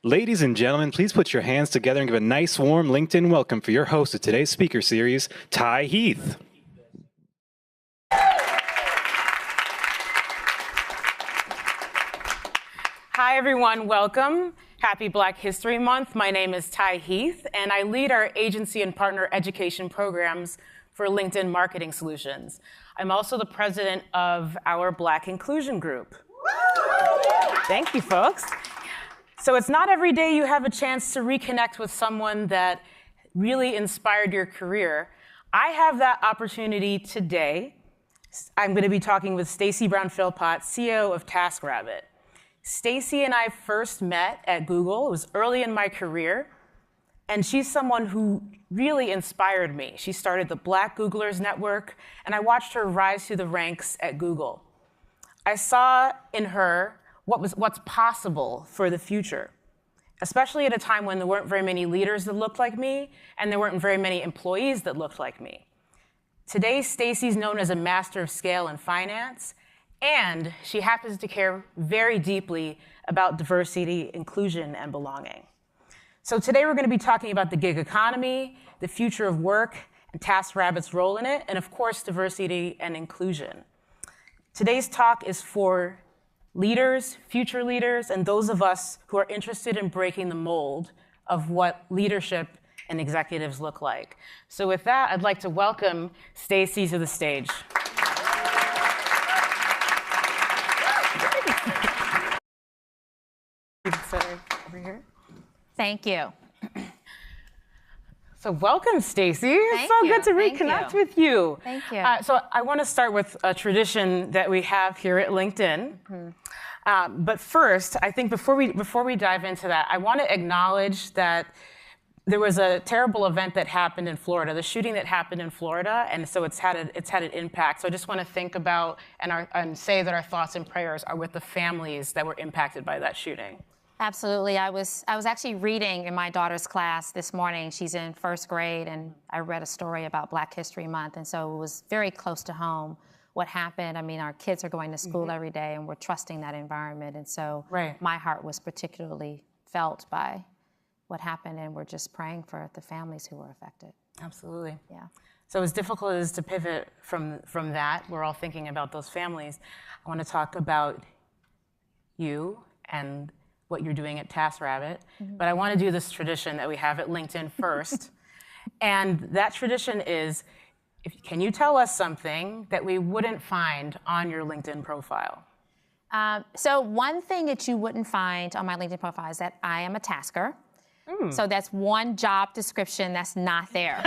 Ladies and gentlemen, please put your hands together and give a nice, warm LinkedIn welcome for your host of today's speaker series, Ty Heath. Hi, everyone. Welcome. Happy Black History Month. My name is Ty Heath, and I lead our agency and partner education programs for LinkedIn Marketing Solutions. I'm also the president of our Black Inclusion Group. Thank you, folks. So it's not every day you have a chance to reconnect with someone that really inspired your career. I have that opportunity today. I'm going to be talking with Stacy Brown-Philpot, CEO of TaskRabbit. Stacy and I first met at Google. It was early in my career, and she's someone who really inspired me. She started the Black Googlers Network, and I watched her rise through the ranks at Google. I saw in her what's possible for the future, especially at a time when there weren't very many leaders that looked like me, and there weren't very many employees that looked like me. Today, Stacy's known as a master of scale in finance, and she happens to care very deeply about diversity, inclusion, and belonging. So today we're going to be talking about the gig economy, the future of work, and TaskRabbit's role in it, and of course, diversity and inclusion. Today's talk is for leaders, future leaders, and those of us who are interested in breaking the mold of what leadership and executives look like. So with that, I'd like to welcome Stacy to the stage. You can sit over here. Thank you. So welcome, Stacy. It's so good to reconnect with you. Thank you. So I want to start with a tradition that we have here at LinkedIn. But first, I think before we dive into that, I want to acknowledge that there was a terrible event that happened in Florida, the shooting that happened in Florida, and so it's had an impact. So I just want to think about and say that our thoughts and prayers are with the families that were impacted by that shooting. Absolutely. I was actually reading in my daughter's class this morning. She's in first grade, and I read a story about Black History Month, and so it was very close to home what happened. I mean, our kids are going to school every day, and we're trusting that environment, and so my heart was particularly felt by what happened, and we're just praying for the families who were affected. Absolutely. Yeah. So as difficult as to pivot from that, we're all thinking about those families. I want to talk about you and what you're doing at TaskRabbit, but I want to do this tradition that we have at LinkedIn first. And that tradition is, can you tell us something that we wouldn't find on your LinkedIn profile? So one thing that you wouldn't find on my LinkedIn profile is that I am a tasker. So that's one job description that's not there.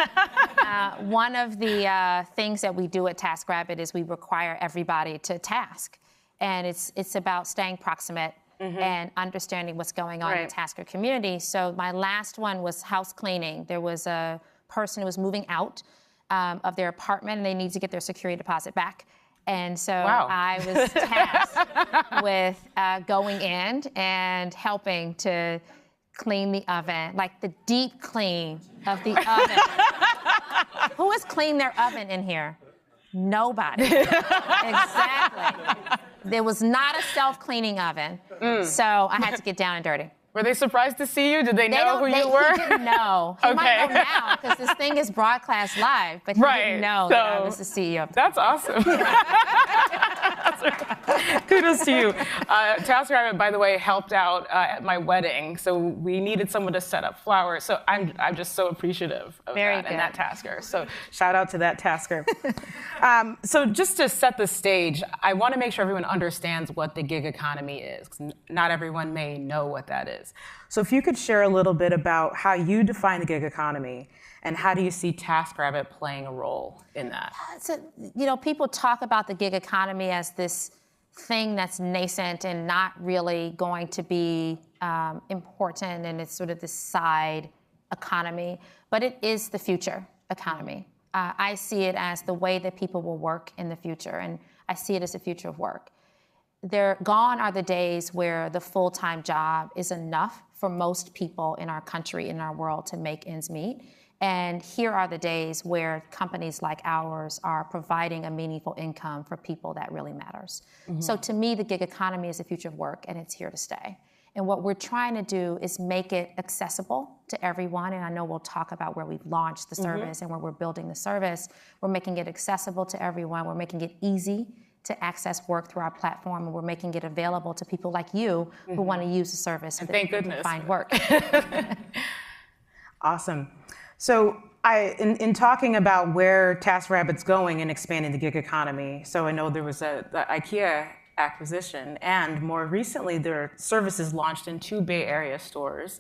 One of the things that we do at TaskRabbit is we require everybody to task. And it's about staying proximate and understanding what's going on in the tasker community. So my last one was house cleaning. There was a person who was moving out of their apartment, and they need to get their security deposit back. And so I was tasked with going in and helping to clean the oven, like the deep clean of the oven. Who has cleaned their oven in here? Nobody. Exactly. There was not a self-cleaning oven, so I had to get down and dirty. Were they surprised to see you? Did they know who you were? He didn't know. He might know now because this thing is broadcast live, but he didn't know that I was the CEO. That's awesome. Kudos to you. TaskRabbit, by the way, helped out at my wedding, so we needed someone to set up flowers. So I'm just so appreciative of that and that tasker. So shout out to that tasker. So just to set the stage, I want to make sure everyone understands what the gig economy is, because not everyone may know what that is. So if you could share a little bit about how you define the gig economy and how do you see TaskRabbit playing a role in that? So, people talk about the gig economy as this thing that's nascent and not really going to be important, and it's sort of this side economy, but it is the future economy. I see it as the way that people will work in the future, and I see it as the future of work. Gone are the days where the full-time job is enough for most people in our country, in our world, to make ends meet. And here are the days where companies like ours are providing a meaningful income for people that really matters. Mm-hmm. So to me, the gig economy is the future of work, and it's here to stay. And what we're trying to do is make it accessible to everyone. And I know we'll talk about where we've launched the service and where we're building the service. We're making it accessible to everyone. We're making it easy to access work through our platform, and we're making it available to people like you who want to use the service so that they can find work. Awesome. So in talking about where TaskRabbit's going and expanding the gig economy, so I know there was the IKEA acquisition, and more recently their services launched in 2 Bay Area stores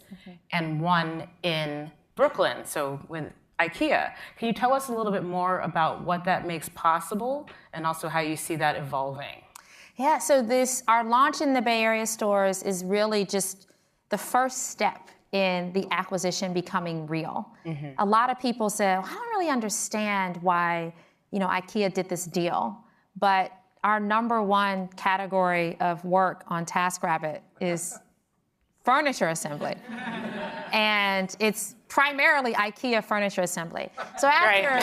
and 1 in Brooklyn, so with IKEA. Can you tell us a little bit more about what that makes possible and also how you see that evolving? Yeah, so our launch in the Bay Area stores is really just the first step in the acquisition becoming real. Mm-hmm. A lot of people say, I don't really understand why, IKEA did this deal, but our number 1 category of work on TaskRabbit is furniture assembly. And it's primarily IKEA furniture assembly. So after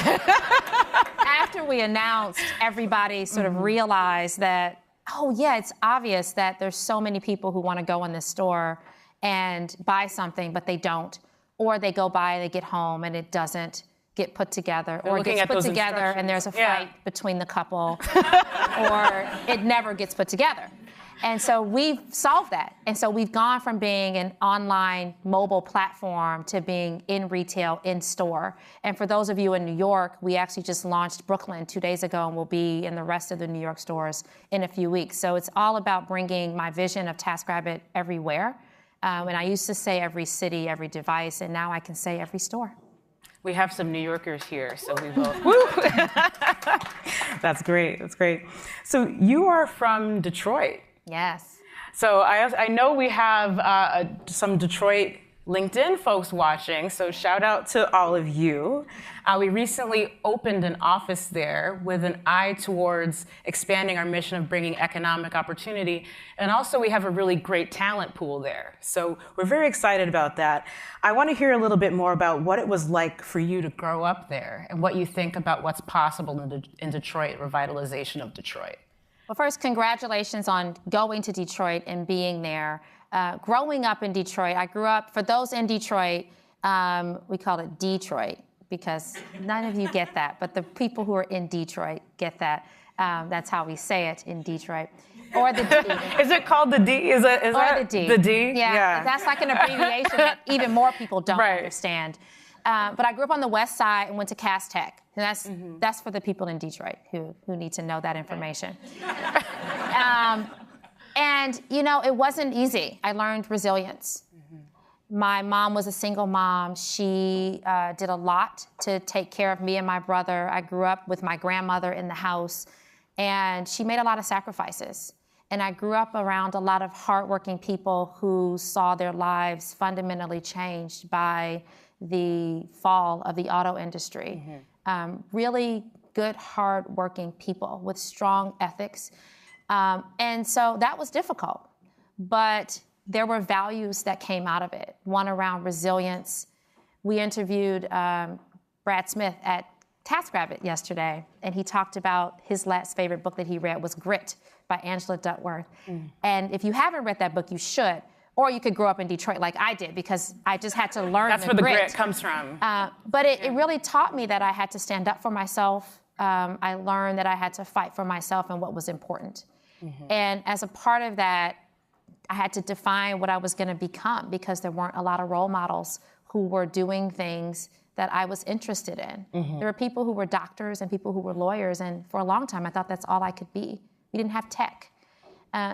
we announced, everybody sort of realized that, it's obvious that there's so many people who want to go in this store and buy something, but they don't. Or they go buy, they get home, and it doesn't get put together. Or it gets put together, and there's a fight between the couple, or it never gets put together. And so we've solved that. And so we've gone from being an online mobile platform to being in retail, in store. And for those of you in New York, we actually just launched Brooklyn 2 days ago, and we'll be in the rest of the New York stores in a few weeks. So it's all about bringing my vision of TaskRabbit everywhere. And I used to say every city, every device, and now I can say every store. We have some New Yorkers here, so we will. Woo! That's great. That's great. So you are from Detroit. Yes. So I know we have some Detroit LinkedIn folks watching, so shout out to all of you. We recently opened an office there with an eye towards expanding our mission of bringing economic opportunity, and also we have a really great talent pool there. So we're very excited about that. I want to hear a little bit more about what it was like for you to grow up there and what you think about what's possible in Detroit, revitalization of Detroit. Well, first, congratulations on going to Detroit and being there. Growing up in Detroit, I grew up, for those in Detroit, we call it Detroit because none of you get that, but the people who are in Detroit get that. That's how we say it in Detroit. Or the D. Is it called the D? Is that the D? The D? Yeah. That's like an abbreviation that even more people don't understand. But I grew up on the West Side and went to Cass Tech. And that's for the people in Detroit who need to know that information. And, it wasn't easy. I learned resilience. My mom was a single mom. She did a lot to take care of me and my brother. I grew up with my grandmother in the house, and she made a lot of sacrifices. And I grew up around a lot of hardworking people who saw their lives fundamentally changed by the fall of the auto industry. Really good, hardworking people with strong ethics. And so that was difficult, but there were values that came out of it. One around resilience. We interviewed Brad Smith at TaskRabbit yesterday, and he talked about his last favorite book that he read was Grit by Angela Duckworth. And if you haven't read that book, you should. Or you could grow up in Detroit like I did, because I just had to learn That's the where the grit grit comes from. But it really taught me that I had to stand up for myself. I learned that I had to fight for myself and what was important. And as a part of that, I had to define what I was going to become, because there weren't a lot of role models who were doing things that I was interested in. There were people who were doctors and people who were lawyers, and for a long time I thought that's all I could be. We didn't have tech.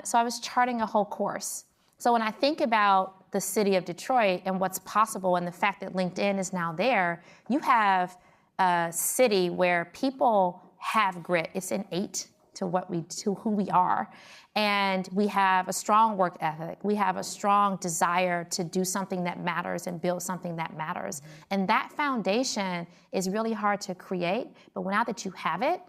So I was charting a whole course. So when I think about the city of Detroit and what's possible, and the fact that LinkedIn is now there, you have a city where people have grit. It's innate to who we are. And we have a strong work ethic. We have a strong desire to do something that matters and build something that matters. And that foundation is really hard to create, but now that you have it,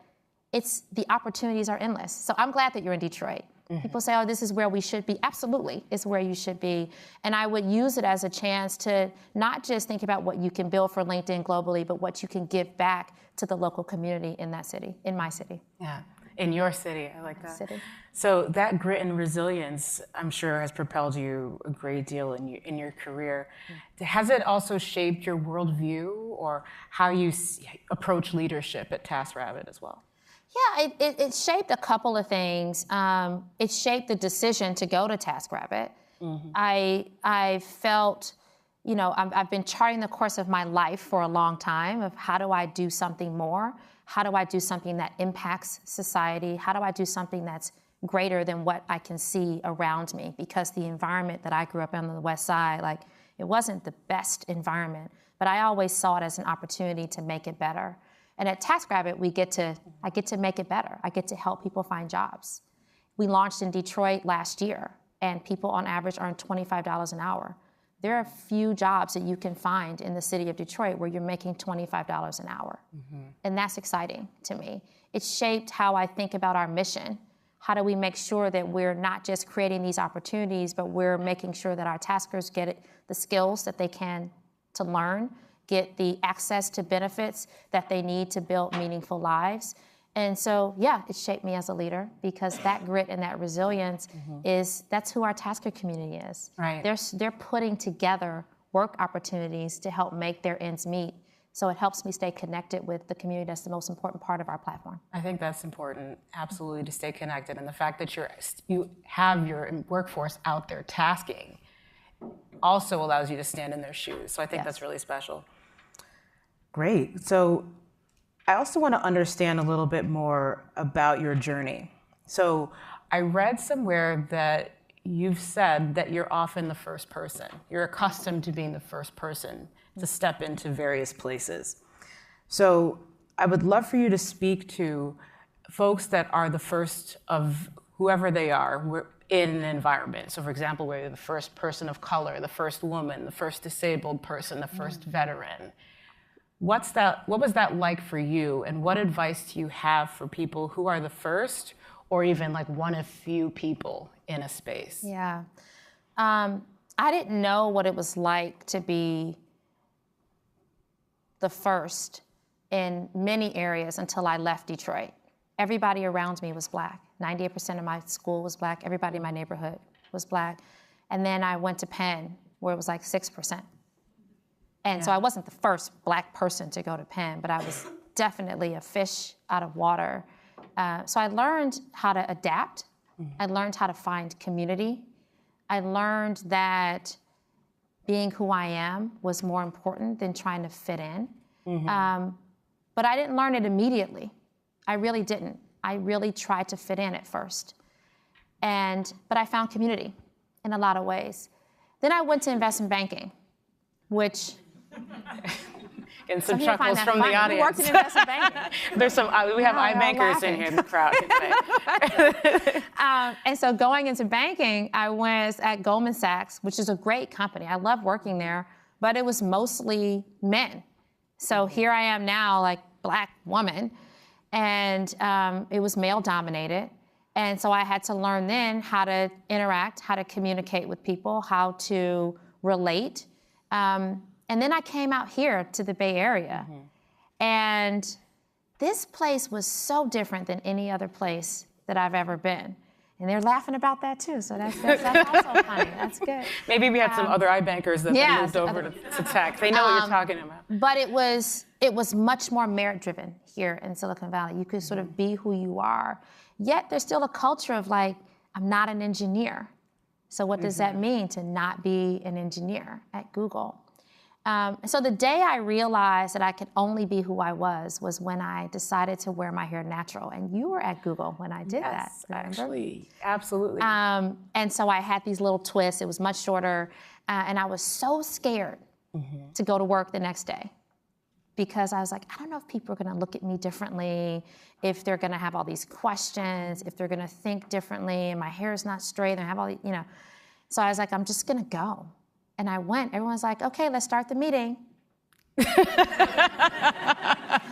the opportunities are endless. So I'm glad that you're in Detroit. People say, oh, this is where we should be. Absolutely, it's where you should be. And I would use it as a chance to not just think about what you can build for LinkedIn globally, but what you can give back to the local community in that city, in my city. Yeah, in your city, I like that. City. So that grit and resilience, I'm sure, has propelled you a great deal in your career. Has it also shaped your worldview or how you approach leadership at TaskRabbit as well? Yeah, it shaped a couple of things. It shaped the decision to go to TaskRabbit. I felt, I've been charting the course of my life for a long time of how do I do something more? How do I do something that impacts society? How do I do something that's greater than what I can see around me? Because the environment that I grew up in on the West Side, it wasn't the best environment, but I always saw it as an opportunity to make it better. And at TaskRabbit, I get to make it better. I get to help people find jobs. We launched in Detroit last year, and people on average earn $25 an hour. There are few jobs that you can find in the city of Detroit where you're making $25 an hour. And that's exciting to me. It shaped how I think about our mission. How do we make sure that we're not just creating these opportunities, but we're making sure that our taskers get the skills that they can to learn, get the access to benefits that they need to build meaningful lives. And so, yeah, it shaped me as a leader, because that grit and that resilience that's who our tasker community is. Right. They're putting together work opportunities to help make their ends meet. So it helps me stay connected with the community. That's the most important part of our platform. I think that's important, absolutely, to stay connected. And the fact that you have your workforce out there tasking also allows you to stand in their shoes. So I think that's really special. Great. So I also want to understand a little bit more about your journey. So I read somewhere that you've said that you're often the first person. You're accustomed to being the first person to step into various places. So I would love for you to speak to folks that are the first of whoever they are in an environment. So for example, where you're the first person of color, the first woman, the first disabled person, the first veteran. What was that like for you, and what advice do you have for people who are the first or even one of few people in a space? Yeah. I didn't know what it was like to be the first in many areas until I left Detroit. Everybody around me was Black. 98% of my school was Black. Everybody in my neighborhood was Black. And then I went to Penn, where it was 6%. And so I wasn't the first Black person to go to Penn, but I was definitely a fish out of water. So I learned how to adapt. I learned how to find community. I learned that being who I am was more important than trying to fit in. But I didn't learn it immediately. I really didn't. I really tried to fit in at first. But I found community in a lot of ways. Then I went to investment banking, which... And some chuckles from the audience. You worked in investment banking. There's some. We have eye bankers in here in the crowd today. And so going into banking, I was at Goldman Sachs, which is a great company. I love working there, but it was mostly men. So here I am now, Black woman, and it was male dominated. And so I had to learn then how to interact, how to communicate with people, how to relate. And then I came out here to the Bay Area. And this place was so different than any other place that I've ever been. And they're laughing about that too, so that's also funny. That's good. Maybe we had some other iBankers that moved over to tech. They know what you're talking about. But it was much more merit-driven here in Silicon Valley. You could sort of be who you are, yet there's still a culture of like, I'm not an engineer. So what does that mean to not be an engineer at Google? So the day I realized that I could only be who I was when I decided to wear my hair natural. And you were at Google when I did that, remember? Actually, absolutely. And so I had these little twists. It was much shorter. And I was so scared to go to work the next day because I was like, I don't know if people are going to look at me differently, if they're going to have all these questions, if they're going to think differently, and my hair is not straight, and I have all these, So I was like, I'm just going to go. And I went. Everyone's like, okay, let's start the meeting. I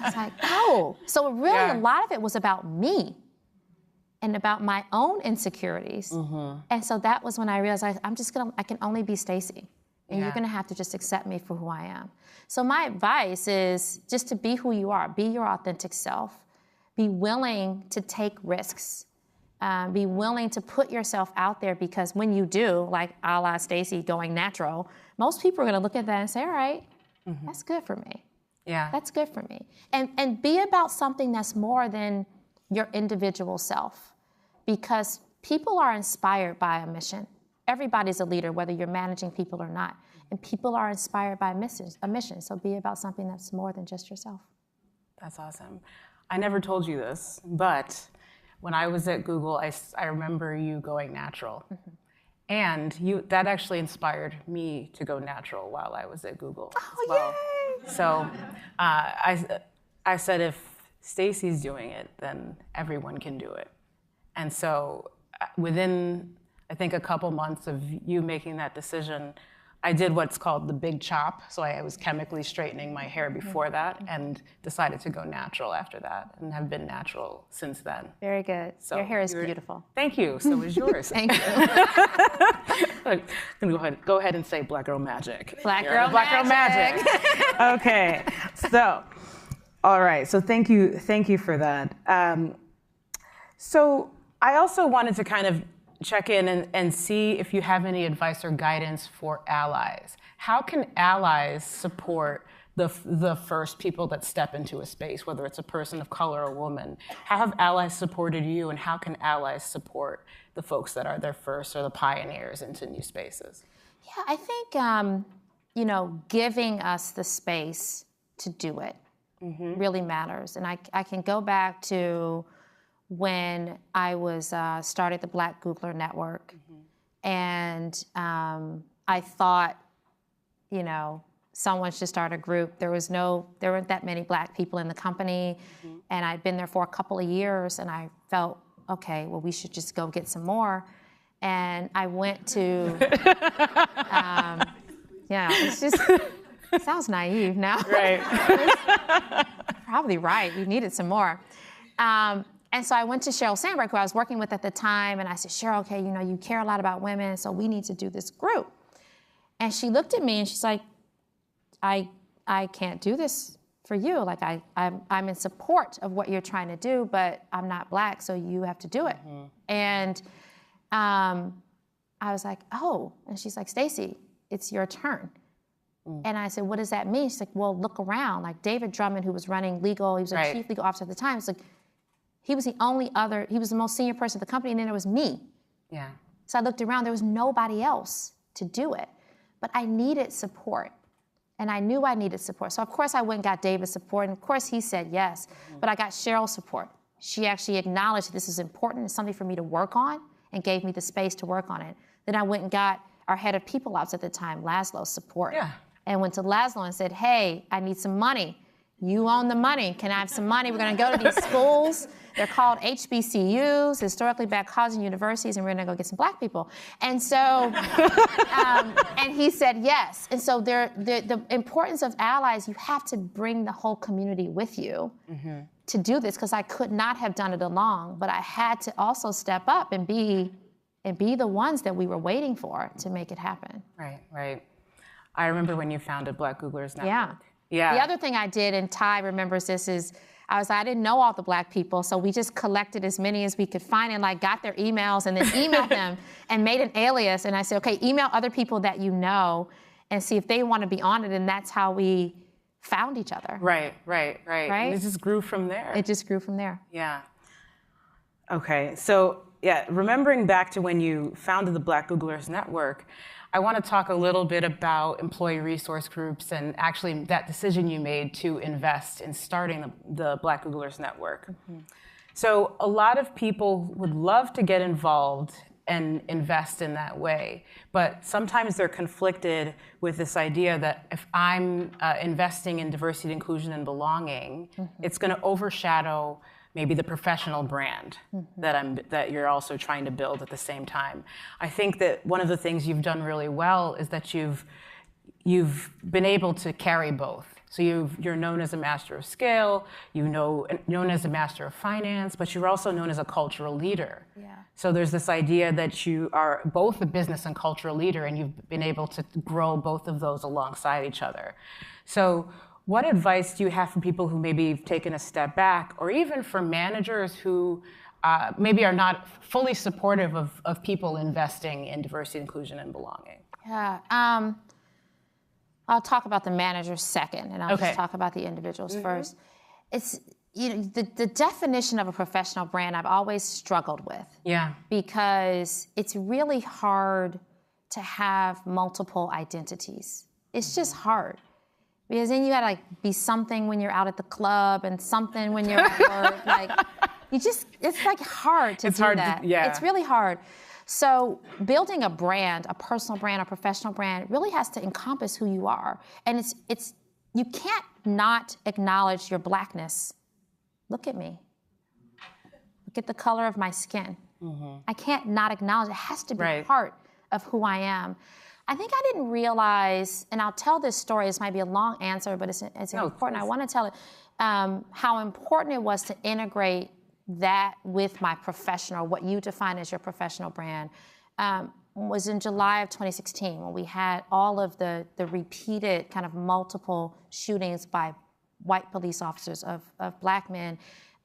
was like, oh. So really, a lot of it was about me and about my own insecurities. And so that was when I realized I can only be Stacy. And you're going to have to just accept me for who I am. So my advice is just to be who you are. Be your authentic self. Be willing to take risks. Be willing to put yourself out there because when you do, like a la Stacy going natural, most people are going to look at that and say, all right, that's good for me. Yeah. That's good for me. And be about something that's more than your individual self because people are inspired by a mission. Everybody's a leader, whether you're managing people or not. And people are inspired by a mission. So be about something that's more than just yourself. That's awesome. I never told you this, but when I was at Google, I remember you going natural. And that actually inspired me to go natural while I was at Google as well. Yay! So I said, if Stacy's doing it, then everyone can do it. And so within, I think, a couple months of you making that decision, I did what's called the big chop. So I was chemically straightening my hair before that and decided to go natural after that and have been natural since then. Very good. So your hair is beautiful. Thank you. So is yours. Thank you. I'm going to go ahead and say Black Girl Magic. Black Girl Magic. Okay. So, all right. So thank you for that. So I also wanted to kind of check in and see if you have any advice or guidance for allies. How can allies support the first people that step into a space, whether it's a person of color or a woman? How have allies supported you, and how can allies support the folks that are their first or the pioneers into new spaces? Yeah, I think, giving us the space to do it really matters. And I can go back to when I was started the Black Googler Network, and I thought, someone should start a group. There weren't that many Black people in the company, and I'd been there for a couple of years, and I felt, okay, well, we should just go get some more. And I went to, it's just, it sounds naive now. Right. Probably right. We needed some more. And so I went to Sheryl Sandberg, who I was working with at the time, and I said, Sheryl, okay, you care a lot about women, so we need to do this group. And she looked at me and she's like, I can't do this for you. Like, I'm in support of what you're trying to do, but I'm not Black, so you have to do it. And I was like, oh. And she's like, Stacy, it's your turn. And I said, what does that mean? She's like, well, look around. Like David Drummond, who was running legal, he was a chief legal officer at the time. It's like, he was the most senior person at the company, and then there was me. Yeah. So I looked around, there was nobody else to do it. But I needed support, and I knew I needed support. So of course I went and got David's support, and of course he said yes, but I got Sheryl's support. She actually acknowledged this is important, it's something for me to work on, and gave me the space to work on it. Then I went and got our head of people ops at the time, Laszlo's support. Yeah. And went to Laszlo and said, hey, I need some money. You own the money. Can I have some money? We're going to go to these schools. They're called HBCUs, historically Black colleges and universities, and we're going to go get some Black people. And so, and he said yes. And so the importance of allies, you have to bring the whole community with you to do this, because I could not have done it alone, but I had to also step up and be the ones that we were waiting for to make it happen. Right. I remember when you founded Black Googlers Network. Yeah. The other thing I did, and Ty remembers this, is I was like, I didn't know all the Black people, so we just collected as many as we could find and like got their emails and then emailed them and made an alias. And I said, okay, email other people that you know and see if they want to be on it. And that's how we found each other. Right. And it just grew from there. It just grew from there. Yeah. Okay, so yeah, remembering back to when you founded the Black Googlers Network, I want to talk a little bit about employee resource groups and actually that decision you made to invest in starting the Black Googlers Network. Mm-hmm. So a lot of people would love to get involved and invest in that way, but sometimes they're conflicted with this idea that if I'm investing in diversity, inclusion, and belonging, it's going to overshadow maybe the professional brand that you're also trying to build at the same time. I think that one of the things you've done really well is that you've been able to carry both. So you're known as a master of scale, known as a master of finance, but you're also known as a cultural leader. Yeah. So there's this idea that you are both a business and cultural leader, and you've been able to grow both of those alongside each other. So what advice do you have for people who maybe have taken a step back, or even for managers who maybe are not fully supportive of people investing in diversity, inclusion, and belonging? Yeah, I'll talk about the managers second, and I'll just talk about the individuals first. It's the definition of a professional brand I've always struggled with. Yeah. Because it's really hard to have multiple identities. It's just hard. Because then you gotta like be something when you're out at the club and something when you're at work. Like it's like hard to do that. It's really hard. So building a brand, a personal brand, a professional brand, really has to encompass who you are. And it's you can't not acknowledge your Blackness. Look at me. Look at the color of my skin. I can't not acknowledge it. It has to be part of who I am. I think I didn't realize, and I'll tell this story, this might be a long answer, but it's important. I want to tell it, how important it was to integrate that with my professional, what you define as your professional brand, was in July of 2016 when we had all of the repeated kind of multiple shootings by white police officers of Black men.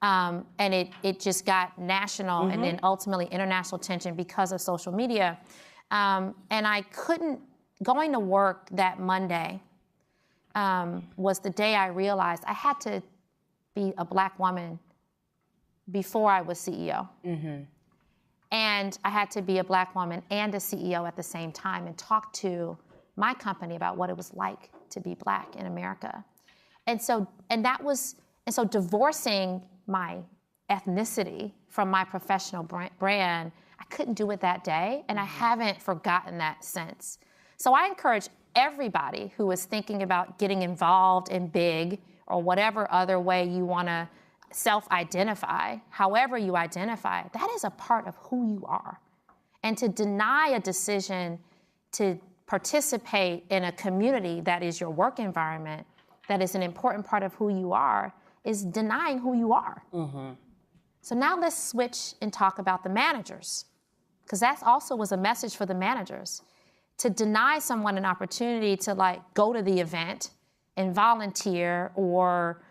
And it just got national and then ultimately international attention because of social media. And I couldn't, going to work that Monday was the day I realized I had to be a Black woman before I was CEO. And I had to be a Black woman and a CEO at the same time and talk to my company about what it was like to be Black in America. And so divorcing my ethnicity from my professional brand, I couldn't do it that day, and I haven't forgotten that since. So I encourage everybody who is thinking about getting involved in big or whatever other way you want to self-identify, however you identify, that is a part of who you are. And to deny a decision to participate in a community that is your work environment, that is an important part of who you are, is denying who you are. So now let's switch and talk about the managers, because that also was a message for the managers. To deny someone an opportunity to like go to the event and volunteer or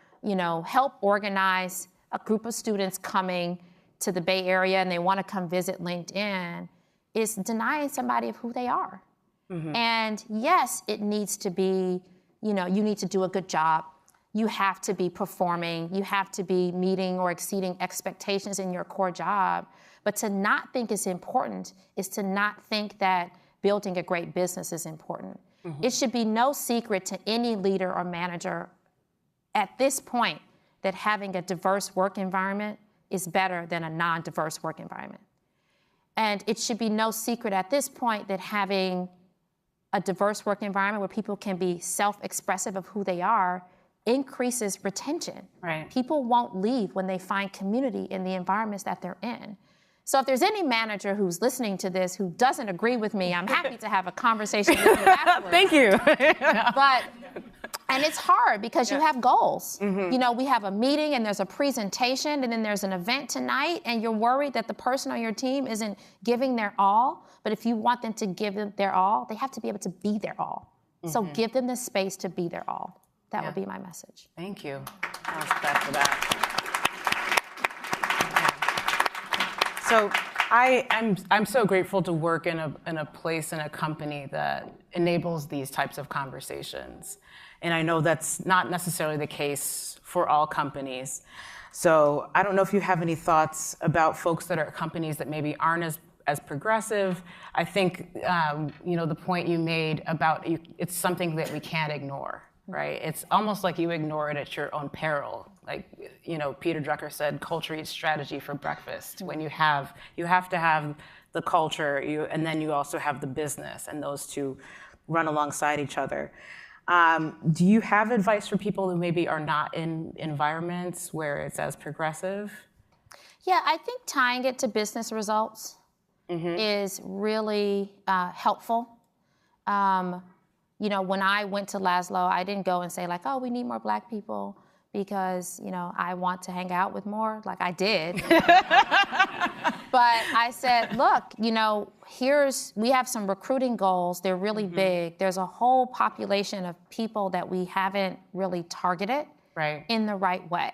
help organize a group of students coming to the Bay Area and they want to come visit LinkedIn is denying somebody of who they are. And yes, it needs to be, you need to do a good job. You have to be performing. You have to be meeting or exceeding expectations in your core job. But to not think it's important is to not think that building a great business is important. It should be no secret to any leader or manager at this point that having a diverse work environment is better than a non-diverse work environment. And it should be no secret at this point that having a diverse work environment where people can be self-expressive of who they are increases retention. People won't leave when they find community in the environments that they're in. So if there's any manager who's listening to this who doesn't agree with me, I'm happy to have a conversation with you afterwards. Thank you. And it's hard because you have goals. We have a meeting and there's a presentation and then there's an event tonight and you're worried that the person on your team isn't giving their all. But if you want them to give them their all, they have to be able to be their all. So give them the space to be their all. That would be my message. Thank you. Respect for that. So I'm so grateful to work in a place, in a company that enables these types of conversations. And I know that's not necessarily the case for all companies. So I don't know if you have any thoughts about folks that are at companies that maybe aren't as progressive. I think the point you made about it's something that we can't ignore, right? It's almost like you ignore it at your own peril. Like, Peter Drucker said, culture eats strategy for breakfast. When you have to have the culture, and then you also have the business, and those two run alongside each other. Do you have advice for people who maybe are not in environments where it's as progressive? Yeah, I think tying it to business results is really helpful. When I went to Laszlo, I didn't go and say like, oh, we need more Black people because, I want to hang out with more, like I did. But I said, look, we have some recruiting goals. They're really big. There's a whole population of people that we haven't really targeted in the right way.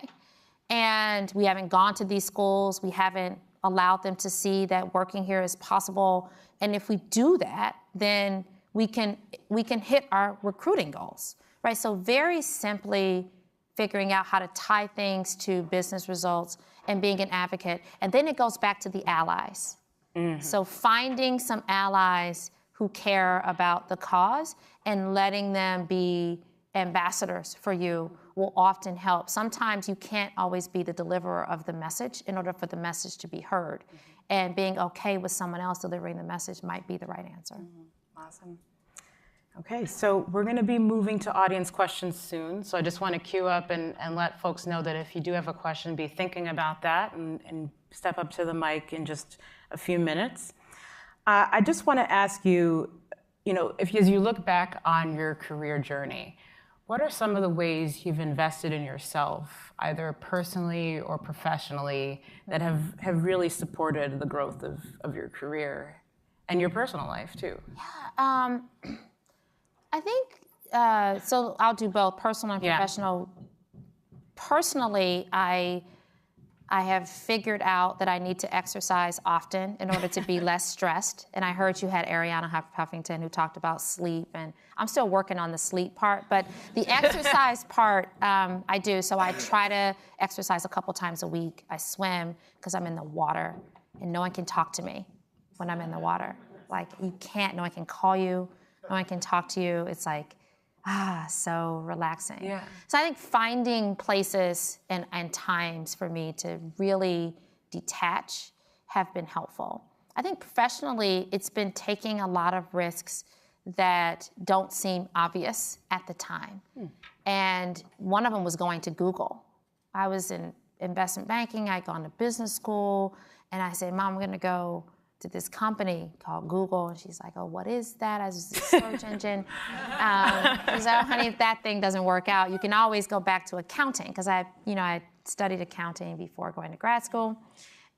And we haven't gone to these schools. We haven't allowed them to see that working here is possible. And if we do that, then we can hit our recruiting goals, right? So very simply figuring out how to tie things to business results and being an advocate. And then it goes back to the allies. So finding some allies who care about the cause and letting them be ambassadors for you will often help. Sometimes you can't always be the deliverer of the message in order for the message to be heard. And being okay with someone else delivering the message might be the right answer. Awesome. Okay, so we're going to be moving to audience questions soon. So I just want to queue up and let folks know that if you do have a question, be thinking about that and step up to the mic in just a few minutes. I just want to ask you, as you look back on your career journey, what are some of the ways you've invested in yourself, either personally or professionally, that have really supported the growth of your career and your personal life too? Yeah, I think, so I'll do both personal and professional. Personally, I have figured out that I need to exercise often in order to be less stressed. And I heard you had Ariana Huffington who talked about sleep, and I'm still working on the sleep part, but the exercise part, I do. So I try to exercise a couple times a week. I swim because I'm in the water, and no one can talk to me when I'm in the water. Like, no one can call you. No one can talk to you. It's like, so relaxing. Yeah. So I think finding places and times for me to really detach have been helpful. I think professionally, it's been taking a lot of risks that don't seem obvious at the time. And one of them was going to Google. I was in investment banking. I'd gone to business school. And I said, Mom, I'm going to go to this company called Google, and she's like, oh, what is that? I was a search engine. She said, oh, honey, if that thing doesn't work out, you can always go back to accounting, because I studied accounting before going to grad school.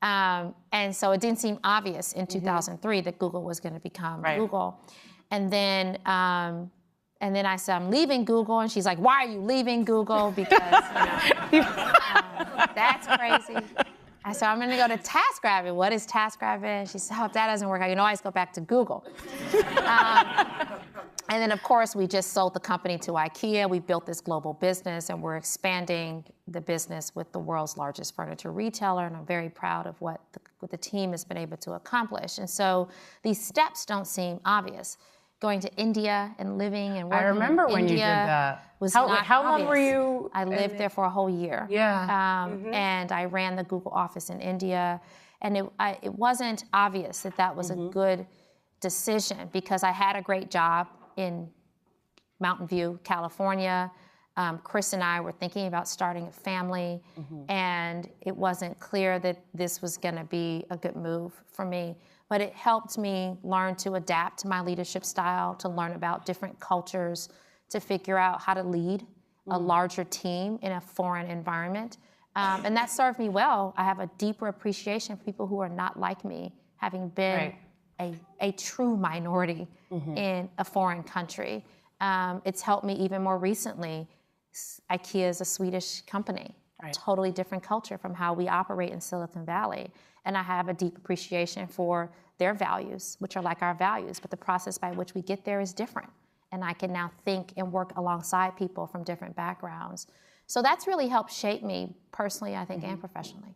And so it didn't seem obvious in 2003 that Google was going to become Google. And then I said, I'm leaving Google, and she's like, why are you leaving Google? Because, that's crazy. I said, I'm going to go to TaskRabbit. What is TaskRabbit? And she said, oh, if that doesn't work out, you can always go back to Google. And then, of course, we just sold the company to IKEA. We built this global business, and we're expanding the business with the world's largest furniture retailer, and I'm very proud of what the team has been able to accomplish. And so these steps don't seem obvious. Going to India and living and working in India. I remember when you did that. How long were you? I lived there for a whole year. Yeah. And I ran the Google office in India. And it wasn't obvious that was a good decision, because I had a great job in Mountain View, California. Chris and I were thinking about starting a family. And it wasn't clear that this was going to be a good move for me. But it helped me learn to adapt to my leadership style, to learn about different cultures, to figure out how to lead a larger team in a foreign environment. And that served me well. I have a deeper appreciation for people who are not like me, having been a true minority in a foreign country. It's helped me even more recently IKEA is a Swedish company, Right. totally different culture from how we operate in Silicon Valley. And I have a deep appreciation for their values, which are like our values, but the process by which we get there is different. And I can now think and work alongside people from different backgrounds. So that's really helped shape me personally, I think, and professionally.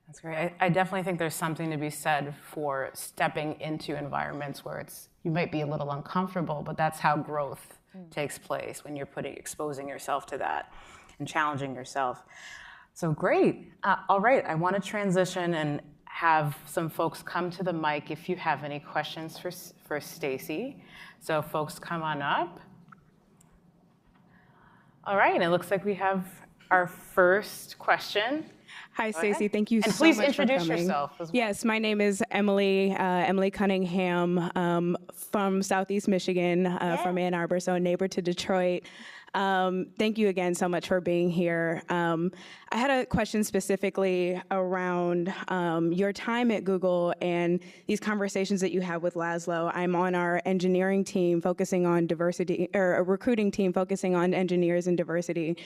That's great. I definitely think there's something to be said for stepping into environments where you might be a little uncomfortable, but that's how growth takes place, when you're exposing yourself to that and challenging yourself. So great. All right, I want to transition and have some folks come to the mic if you have any questions for Stacy. So folks, come on up. All right, it looks like we have our first question. Hi, Stacy. Thank you and so much for coming. please introduce yourself as well. Yes, my name is Emily Cunningham, from Southeast Michigan, from Ann Arbor, so a neighbor to Detroit. Thank you again so much for being here. I had a question specifically around your time at Google and these conversations that you have with Laszlo. I'm on our engineering team focusing on diversity, or a recruiting team focusing on engineers and diversity.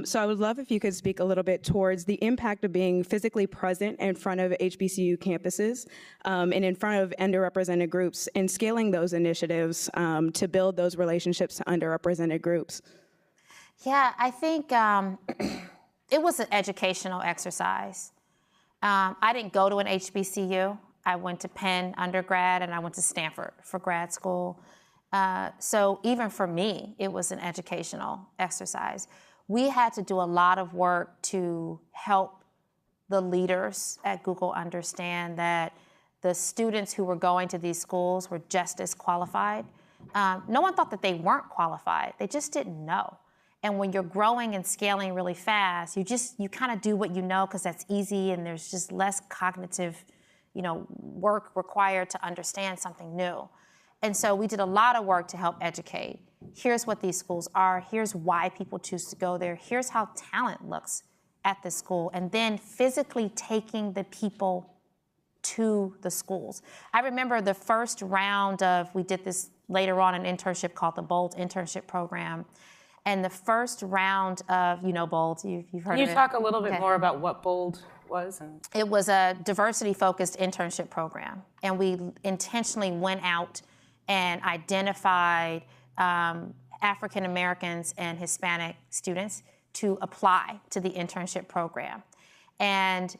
So I would love if you could speak a little bit towards the impact of being physically present in front of HBCU campuses and in front of underrepresented groups, and scaling those initiatives to build those relationships to underrepresented groups. Yeah, I think it was an educational exercise. I didn't go to an HBCU. I went to Penn undergrad and I went to Stanford for grad school. So even for me, it was an educational exercise. We had to do a lot of work to help the leaders at Google understand that the students who were going to these schools were just as qualified. No one thought that they weren't qualified. They just didn't know. And when you're growing and scaling really fast, you kind of do what you know because that's easy, and there's just less cognitive, work required to understand something new. And so we did a lot of work to help educate. Here's what these schools are. Here's why people choose to go there. Here's how talent looks at the school. And then physically taking the people to the schools. I remember the first round we did this later on, an internship called the BOLD Internship Program. And the first round of, BOLD, you've heard of it? Can you talk a little bit more about what BOLD was? It was a diversity-focused internship program. And we intentionally went out and identified African Americans and Hispanic students to apply to the internship program. And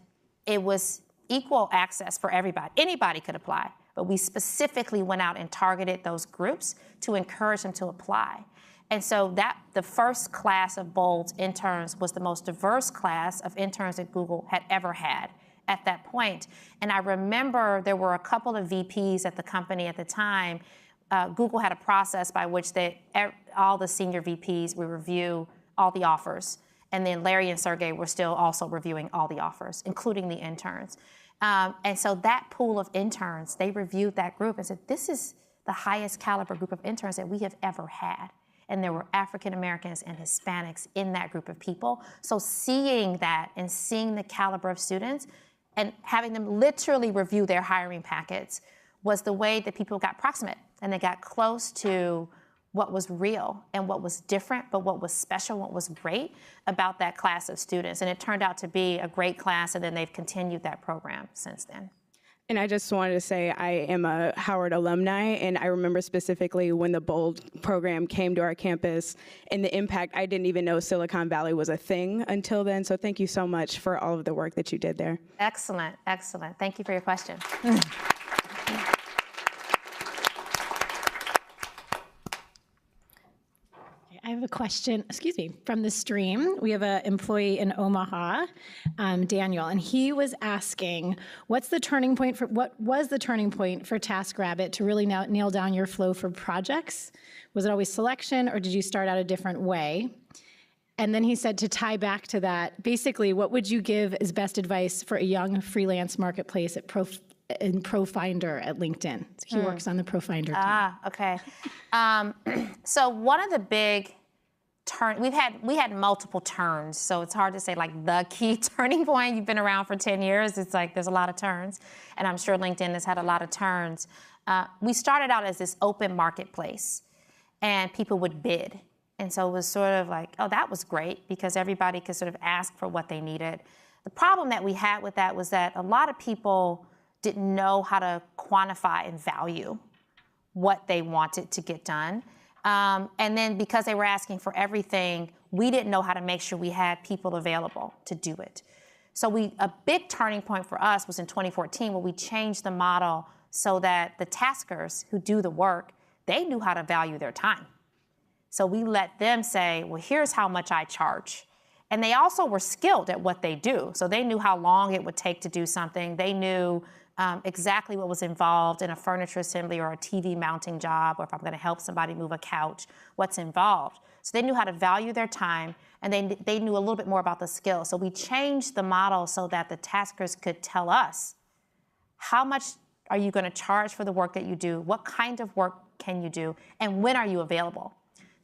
it was equal access for everybody. Anybody could apply, but we specifically went out and targeted those groups to encourage them to apply. And so the first class of BOLD interns was the most diverse class of interns that Google had ever had at that point. And I remember there were a couple of VPs at the company at the time. Google had a process by which all the senior VPs would review all the offers. And then Larry and Sergey were still also reviewing all the offers, including the interns. And so that pool of interns, they reviewed that group and said, this is the highest caliber group of interns that we have ever had. And there were African Americans and Hispanics in that group of people. So seeing that and seeing the caliber of students and having them literally review their hiring packets was the way that people got proximate and they got close to what was real and what was different, but what was special, what was great about that class of students. And it turned out to be a great class, and then they've continued that program since then. And I just wanted to say I am a Howard alumni, and I remember specifically when the BOLD program came to our campus and the impact. I didn't even know Silicon Valley was a thing until then, so thank you so much for all of the work that you did there. Excellent, excellent. Thank you for your question. I have a question, from the stream. We have an employee in Omaha, Daniel, and he was asking, what was the turning point for TaskRabbit to really nail down your flow for projects? Was it always selection, or did you start out a different way? And then he said, to tie back to that, basically, what would you give as best advice for a young freelance marketplace in ProFinder at LinkedIn? He works on the ProFinder team. Okay. So one of the big we had multiple turns, so it's hard to say like the key turning point. You've been around for 10 years. It's like there's a lot of turns, and I'm sure LinkedIn has had a lot of turns. We started out as this open marketplace, and people would bid. And so it was sort of like, oh, that was great because everybody could sort of ask for what they needed. The problem that we had with that was that a lot of people didn't know how to quantify and value what they wanted to get done. And then because they were asking for everything, we didn't know how to make sure we had people available to do it. So a big turning point for us was in 2014 where we changed the model so that the taskers who do the work, they knew how to value their time. So we let them say, well, here's how much I charge. And they also were skilled at what they do. So they knew how long it would take to do something. They knew exactly what was involved in a furniture assembly or a TV mounting job, or if I'm going to help somebody move a couch, what's involved. So they knew how to value their time, and they knew a little bit more about the skill. So we changed the model so that the taskers could tell us, how much are you going to charge for the work that you do? What kind of work can you do? And when are you available?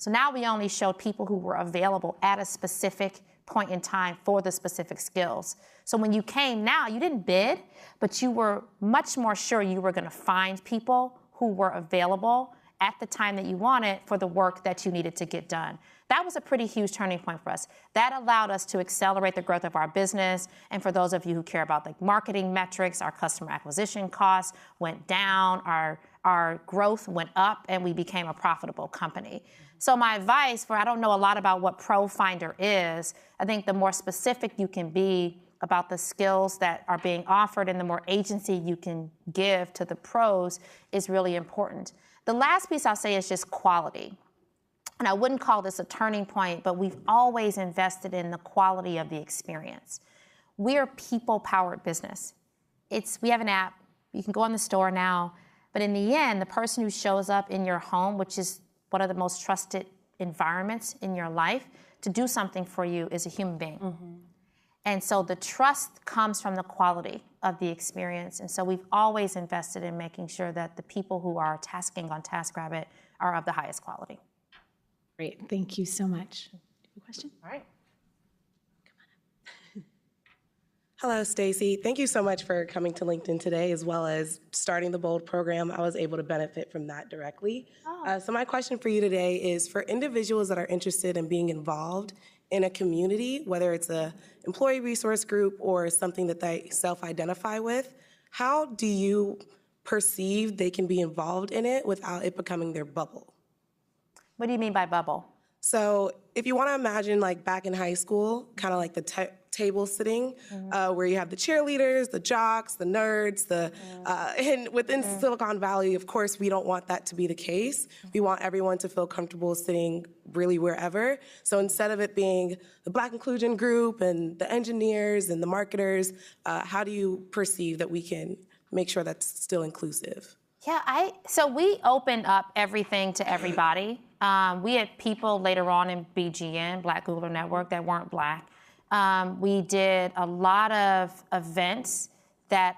So now we only showed people who were available at a specific point in time for the specific skills. So when you came now, you didn't bid, but you were much more sure you were going to find people who were available at the time that you wanted for the work that you needed to get done. That was a pretty huge turning point for us. That allowed us to accelerate the growth of our business. And for those of you who care about like marketing metrics, our customer acquisition costs went down, our growth went up, and we became a profitable company. So my advice I don't know a lot about what Pro Finder is. I think the more specific you can be about the skills that are being offered and the more agency you can give to the pros is really important. The last piece I'll say is just quality. And I wouldn't call this a turning point, but we've always invested in the quality of the experience. We're a people-powered business. We have an app. You can go in the store now. But in the end, the person who shows up in your home, which is one of the most trusted environments in your life, to do something for you is a human being. Mm-hmm. And so the trust comes from the quality of the experience. And so we've always invested in making sure that the people who are tasking on TaskRabbit are of the highest quality. Great, thank you so much. A question? All right. Hello, Stacy. Thank you so much for coming to LinkedIn today, as well as starting the BOLD program. I was able to benefit from that directly. So my question for you today is for individuals that are interested in being involved in a community, whether it's an employee resource group or something that they self-identify with, how do you perceive they can be involved in it without it becoming their bubble? What do you mean by bubble? So if you want to imagine like back in high school, kind of like the table sitting, where you have the cheerleaders, the jocks, the nerds, and within Silicon Valley, of course, we don't want that to be the case. We want everyone to feel comfortable sitting really wherever. So instead of it being the Black inclusion group and the engineers and the marketers, how do you perceive that we can make sure that's still inclusive? Yeah, so we opened up everything to everybody. We had people later on in BGN, Black Google Network, that weren't Black. We did a lot of events that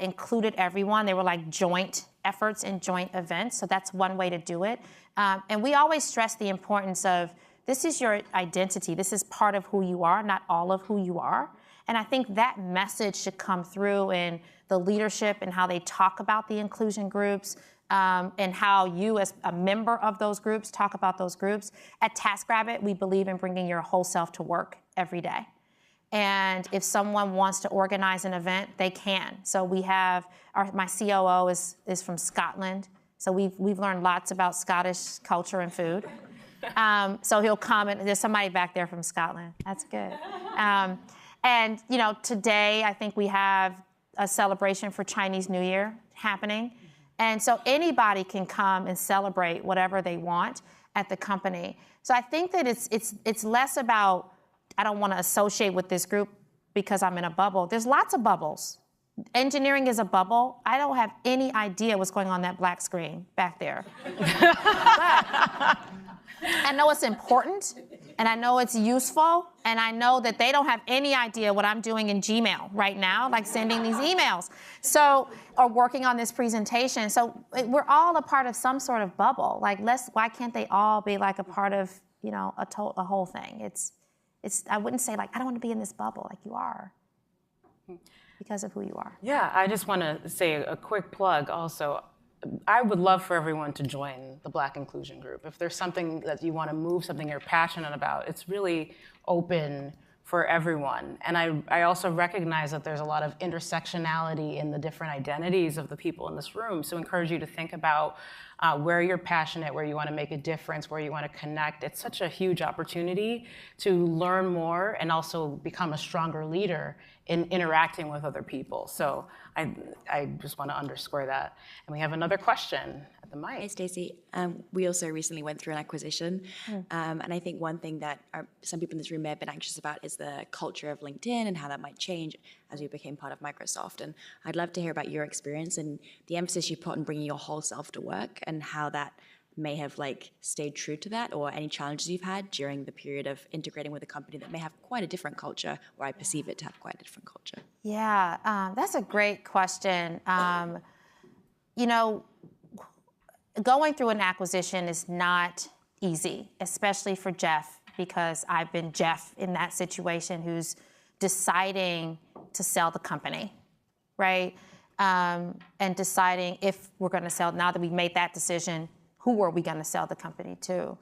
included everyone. They were like joint efforts and joint events, so that's one way to do it. And we always stress the importance of this is your identity. This is part of who you are, not all of who you are. And I think that message should come through in the leadership and how they talk about the inclusion groups, and how you as a member of those groups talk about those groups. At TaskRabbit, we believe in bringing your whole self to work every day. And if someone wants to organize an event, they can. So we have, my COO is from Scotland. So we've learned lots about Scottish culture and food. So he'll comment, there's somebody back there from Scotland. That's good. And today I think we have a celebration for Chinese New Year happening. And so anybody can come and celebrate whatever they want at the company. So I think that it's less about, I don't want to associate with this group because I'm in a bubble. There's lots of bubbles. Engineering is a bubble. I don't have any idea what's going on that black screen back there. But I know it's important, and I know it's useful, and I know that they don't have any idea what I'm doing in Gmail right now, like sending these emails, or working on this presentation. So we're all a part of some sort of bubble. Like, why can't they all be like a part of, a whole thing? I wouldn't say like, I don't want to be in this bubble. Like, you are, because of who you are. Yeah, I just want to say a quick plug also. I would love for everyone to join the Black Inclusion Group. If there's something that you want to move, something you're passionate about, it's really open for everyone. And I also recognize that there's a lot of intersectionality in the different identities of the people in this room. So I encourage you to think about where you're passionate, where you want to make a difference, where you want to connect. It's such a huge opportunity to learn more and also become a stronger leader in interacting with other people. So I just want to underscore that. And we have another question at the mic. Hey, Stacy. We also recently went through an acquisition. And I think one thing that some people in this room may have been anxious about is the culture of LinkedIn and how that might change as we became part of Microsoft. And I'd love to hear about your experience and the emphasis you put on bringing your whole self to work and how that may have stayed true to that, or any challenges you've had during the period of integrating with a company that may have quite a different culture, or I perceive it to have quite a different culture. Yeah, that's a great question. Going through an acquisition is not easy, especially for Jeff, because I've been Jeff in that situation who's deciding to sell the company, right? And deciding if we're going to sell, now that we've made that decision, who are we going to sell the company to?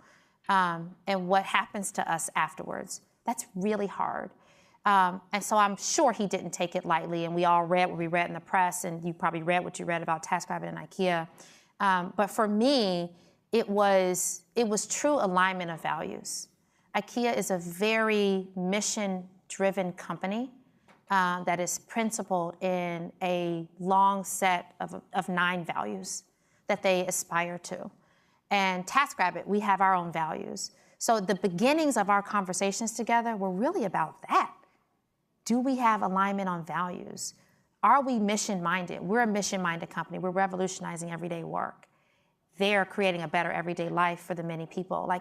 And what happens to us afterwards? That's really hard. And so I'm sure he didn't take it lightly, and we all read what we read in the press, and you probably read what you read about TaskRabbit and IKEA. But for me, it was true alignment of values. IKEA is a very mission-driven company that is principled in a long set of 9 values that they aspire to. And TaskRabbit, we have our own values. So the beginnings of our conversations together were really about that. Do we have alignment on values? Are we mission-minded? We're a mission-minded company. We're revolutionizing everyday work. They're creating a better everyday life for the many people.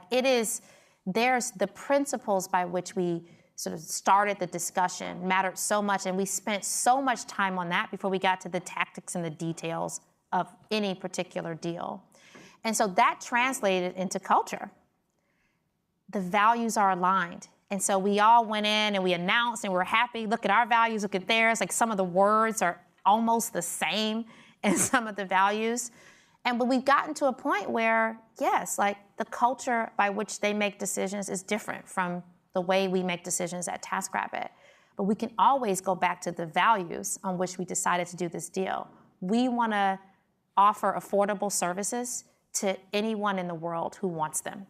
There's the principles by which we sort of started the discussion mattered so much, and we spent so much time on that before we got to the tactics and the details of any particular deal. And so that translated into culture. The values are aligned. And so we all went in and we announced and we're happy. Look at our values, look at theirs. Some of the words are almost the same as some of the values. But we've gotten to a point where, yes, the culture by which they make decisions is different from the way we make decisions at TaskRabbit. But we can always go back to the values on which we decided to do this deal. We want to offer affordable services to anyone in the world who wants them.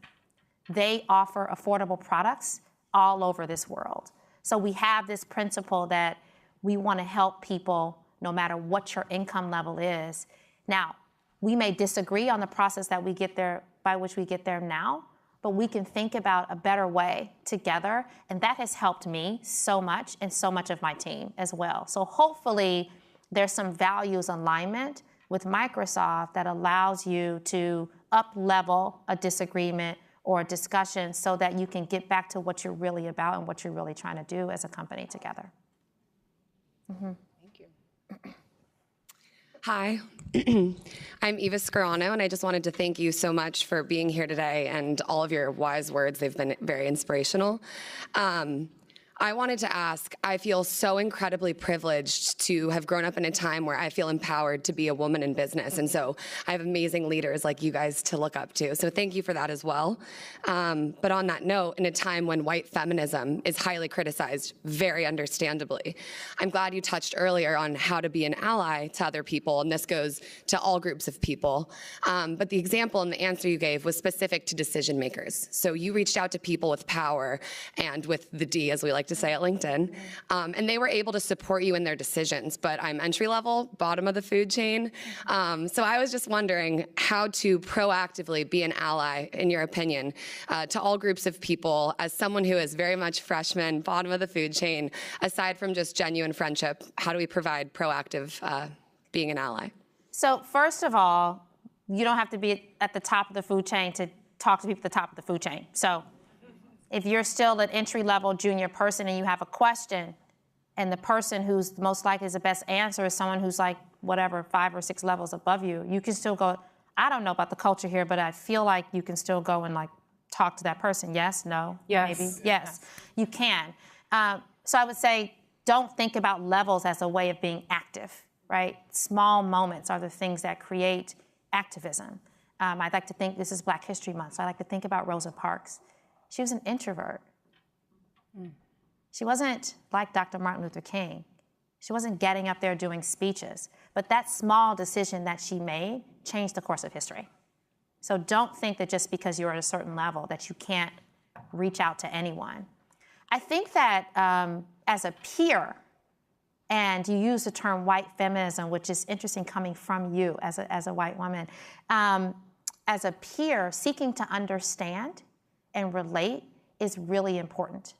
They offer affordable products all over this world. So we have this principle that we want to help people no matter what your income level is. Now, we may disagree on the process that we get there, by which we get there now, but we can think about a better way together, and that has helped me so much and so much of my team as well. So hopefully there's some values alignment with Microsoft that allows you to up-level a disagreement or a discussion so that you can get back to what you're really about and what you're really trying to do as a company together. Mm-hmm. Thank you. Hi, I'm Eva Scarano, and I just wanted to thank you so much for being here today and all of your wise words. They've been very inspirational. I wanted to ask, I feel so incredibly privileged to have grown up in a time where I feel empowered to be a woman in business. And so I have amazing leaders like you guys to look up to. So thank you for that as well. But on that note, in a time when white feminism is highly criticized, very understandably, I'm glad you touched earlier on how to be an ally to other people. And this goes to all groups of people. But the example and the answer you gave was specific to decision makers. So you reached out to people with power and with the D, as we like to say at LinkedIn, and they were able to support you in their decisions, but I'm entry level, bottom of the food chain. So I was just wondering how to proactively be an ally, in your opinion, to all groups of people as someone who is very much freshman, bottom of the food chain, aside from just genuine friendship. How do we provide proactive being an ally? So first of all, you don't have to be at the top of the food chain to talk to people at the top of the food chain. So if you're still an entry-level junior person and you have a question, and the person who's most likely is the best answer is someone who's 5 or 6 levels above you, you can still go, I don't know about the culture here, but I feel like you can still go and talk to that person. Yes, no, yes, maybe, yes, you can. So I would say don't think about levels as a way of being active, right? Small moments are the things that create activism. I'd like to think, this is Black History Month, so I like to think about Rosa Parks. She was an introvert. She wasn't like Dr. Martin Luther King. She wasn't getting up there doing speeches. But that small decision that she made changed the course of history. So don't think that just because you're at a certain level that you can't reach out to anyone. I think that as a peer, and you use the term white feminism, which is interesting coming from you as a white woman, as a peer, seeking to understand and relate is really important.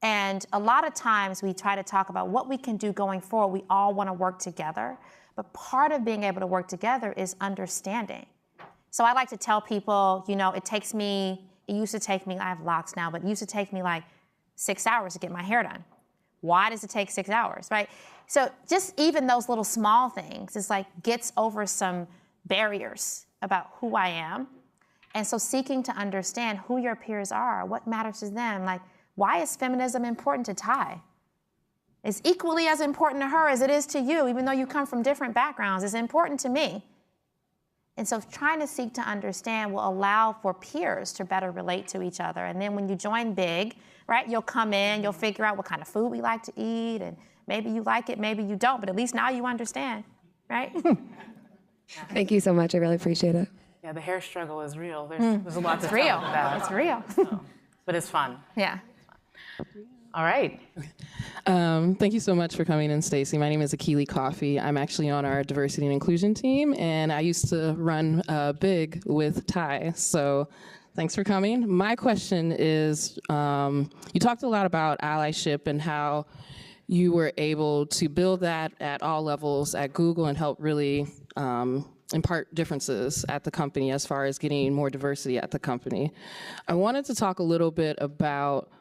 And a lot of times we try to talk about what we can do going forward. We all want to work together, but part of being able to work together is understanding. So I like to tell people, you know, it used to take me, I have locks now, but it used to take me like 6 hours to get my hair done. Why does it take 6 hours, right? So just even those little small things, it's like gets over some barriers about who I am. And so seeking to understand who your peers are, what matters to them, like why is feminism important to Ty? It's equally as important to her as it is to you, even though you come from different backgrounds. It's important to me. And so trying to seek to understand will allow for peers to better relate to each other. And then when you join big, right, you'll come in, you'll figure out what kind of food we like to eat, and maybe you like it, maybe you don't, but at least now you understand, right? Thank you so much. I really appreciate it. Yeah, the hair struggle is real. There's a lot to talk about. It's real. But it's fun. Yeah. All right. Thank you so much for coming in, Stacy. My name is Akili Coffey. I'm actually on our diversity and inclusion team, and I used to run big with Ty. So thanks for coming. My question is, you talked a lot about allyship and how you were able to build that at all levels at Google and help really impart differences at the company as far as getting more diversity at the company. I wanted to talk a little bit about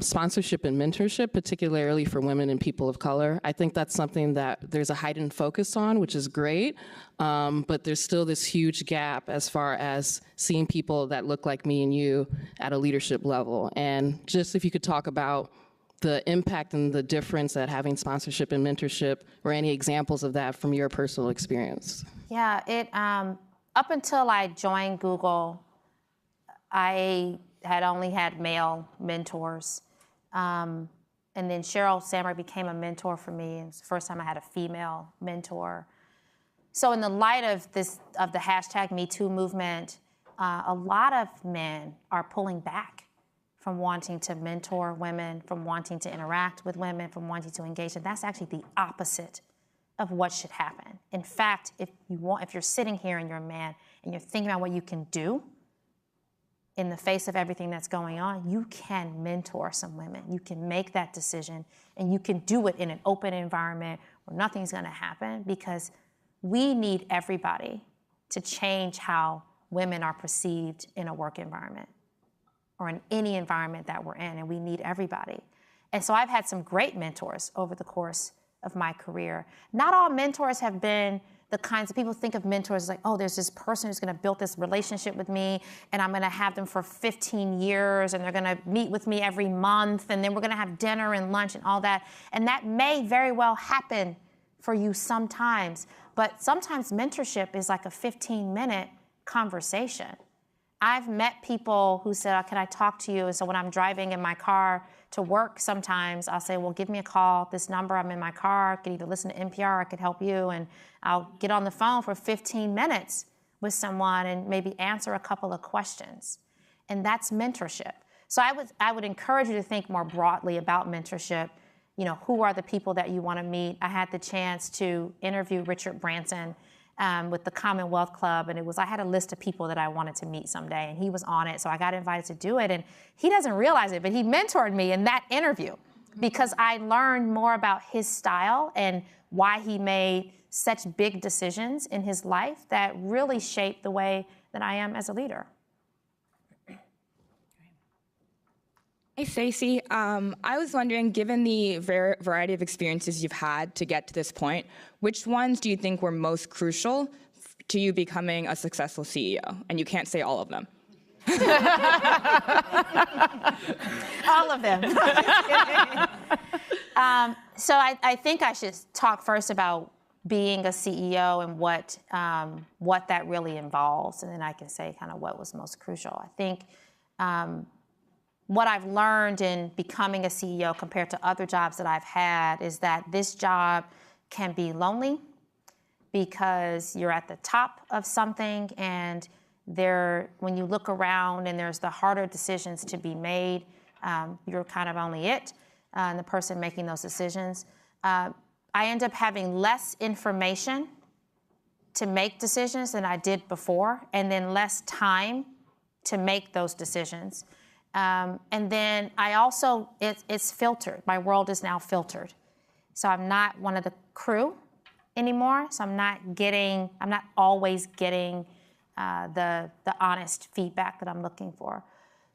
sponsorship and mentorship, particularly for women and people of color. I think that's something that there's a heightened focus on, which is great, but there's still this huge gap as far as seeing people that look like me and you at a leadership level. And just if you could talk about the impact and the difference that having sponsorship and mentorship, or any examples of that from your personal experience. Yeah, up until I joined Google, I had only had male mentors. And then Sheryl Sandberg became a mentor for me. It was the first time I had a female mentor. So in the light of the hashtag #MeToo movement, a lot of men are pulling back from wanting to mentor women, from wanting to interact with women, from wanting to engage. And that's actually the opposite of what should happen. In fact, if you're sitting here and you're a man and you're thinking about what you can do in the face of everything that's going on, you can mentor some women. You can make that decision, and you can do it in an open environment where nothing's gonna happen, because we need everybody to change how women are perceived in a work environment or in any environment that we're in, and we need everybody. And so I've had some great mentors over the course of my career. Not all mentors have been the kinds of people think of mentors as like, oh, there's this person who's gonna build this relationship with me, and I'm gonna have them for 15 years, and they're gonna meet with me every month, and then we're gonna have dinner and lunch and all that. And that may very well happen for you sometimes, but sometimes mentorship is like a 15-minute conversation. I've met people who said, oh, can I talk to you? And so when I'm driving in my car to work, sometimes I'll say, well, give me a call, this number, I'm in my car, I could either listen to NPR, I could help you, and I'll get on the phone for 15 minutes with someone and maybe answer a couple of questions. And that's mentorship. So I would encourage you to think more broadly about mentorship. You know, who are the people that you want to meet? I had the chance to interview Richard Branson with the Commonwealth Club, and I had a list of people that I wanted to meet someday, and he was on it, so I got invited to do it, and he doesn't realize it, but he mentored me in that interview because I learned more about his style and why he made such big decisions in his life that really shaped the way that I am as a leader. Hey, Stacy. I was wondering, given the variety of experiences you've had to get to this point, which ones do you think were most crucial to you becoming a successful CEO? And you can't say all of them. All of them. So I think I should talk first about being a CEO and what that really involves, and then I can say kind of what was most crucial. I think what I've learned in becoming a CEO compared to other jobs that I've had is that this job can be lonely because you're at the top of something, and when you look around and there's the harder decisions to be made, you're kind of only it, and the person making those decisions. I end up having less information to make decisions than I did before, and then less time to make those decisions. And then I also, it's filtered. My world is now filtered. So I'm not one of the crew anymore. So I'm not always getting the honest feedback that I'm looking for.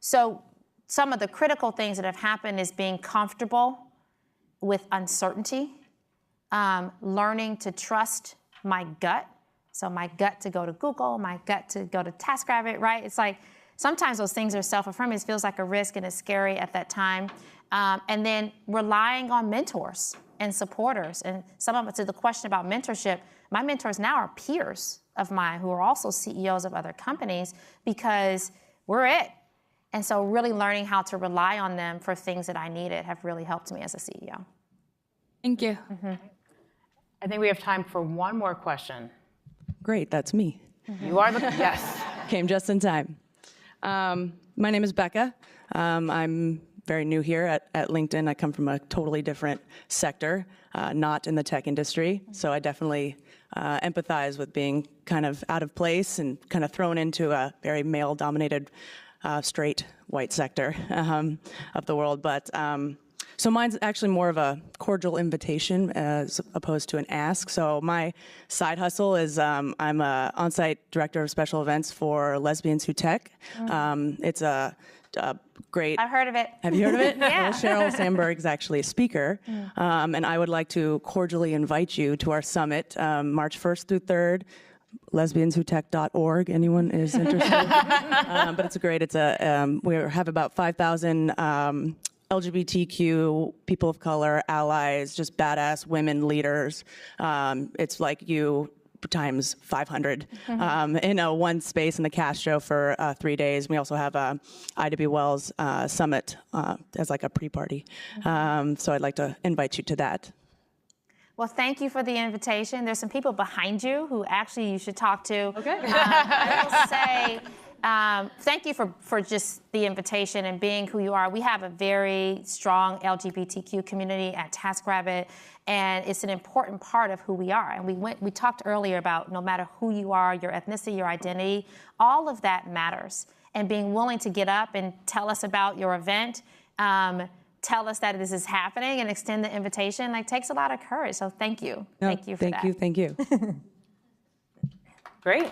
So some of the critical things that have happened is being comfortable with uncertainty, learning to trust my gut. So my gut to go to Google, my gut to go to TaskRabbit, right? It's like sometimes those things are self-affirming. It feels like a risk and it's scary at that time. And then relying on mentors and supporters. And to the question about mentorship, my mentors now are peers of mine who are also CEOs of other companies because we're it. And so really learning how to rely on them for things that I needed have really helped me as a CEO. Thank you. I think we have time for one more question. Great, that's me. You are the, yes. Came just in time. My name is Becca. I'm very new here at LinkedIn. I come from a totally different sector, not in the tech industry. So I definitely empathize with being kind of out of place and kind of thrown into a very male-dominated, straight white sector of the world. But so mine's actually more of a cordial invitation as opposed to an ask. So my side hustle is I'm a on-site director of special events for Lesbians Who Tech. It's a great. I've heard of it. Have you heard of it? Yeah. Well, Sheryl Sandberg's actually a speaker, and I would like to cordially invite you to our summit, March 1st through 3rd. lesbianswhotech.org. Anyone is interested? But it's great. We have about 5,000 LGBTQ, people of color, allies, just badass women leaders. It's like you times 500 in one space in the cast show for 3 days. We also have a IW Wells summit as like a pre-party. So I'd like to invite you to that. Well, thank you for the invitation. There's some people behind you who actually you should talk to. Okay. I will say thank you for just the invitation and being who you are. We have a very strong LGBTQ community at TaskRabbit, and it's an important part of who we are. And we talked earlier about no matter who you are, your ethnicity, your identity, all of that matters. And being willing to get up and tell us about your event, tell us that this is happening and extend the invitation, takes a lot of courage. So thank you. No, thank you for that. Thank you. Great.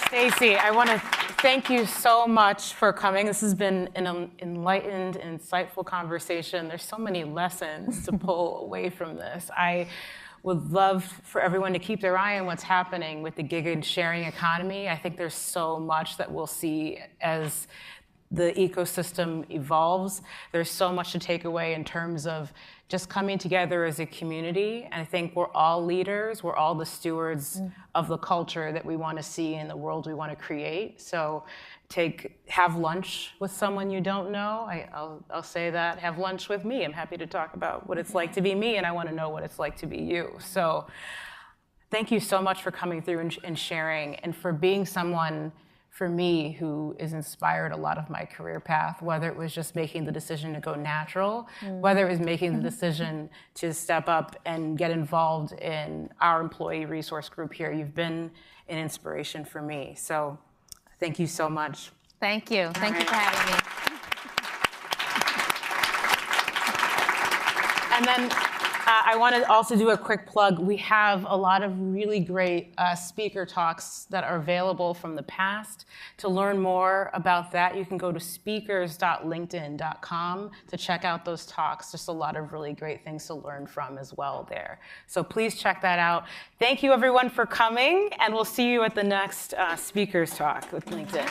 Stacy, I want to thank you so much for coming. This has been an enlightened, insightful conversation. There's so many lessons to pull away from this. I would love for everyone to keep their eye on what's happening with the gig and sharing economy. I think there's so much that we'll see as the ecosystem evolves. There's so much to take away in terms of just coming together as a community. And I think we're all leaders. We're all the stewards of the culture that we want to see in the world we want to create. So have lunch with someone you don't know. I'll say that. Have lunch with me. I'm happy to talk about what it's like to be me, and I want to know what it's like to be you. So thank you so much for coming through and sharing, and for being someone, for me, who has inspired a lot of my career path, whether it was just making the decision to go natural, whether it was making the decision to step up and get involved in our employee resource group here. You've been an inspiration for me. So thank you so much. Thank you. Thank you for having me. And then I want to also do a quick plug. We have a lot of really great speaker talks that are available from the past. To learn more about that, you can go to speakers.linkedin.com to check out those talks. Just a lot of really great things to learn from as well there. So please check that out. Thank you, everyone, for coming, and we'll see you at the next speakers talk with LinkedIn.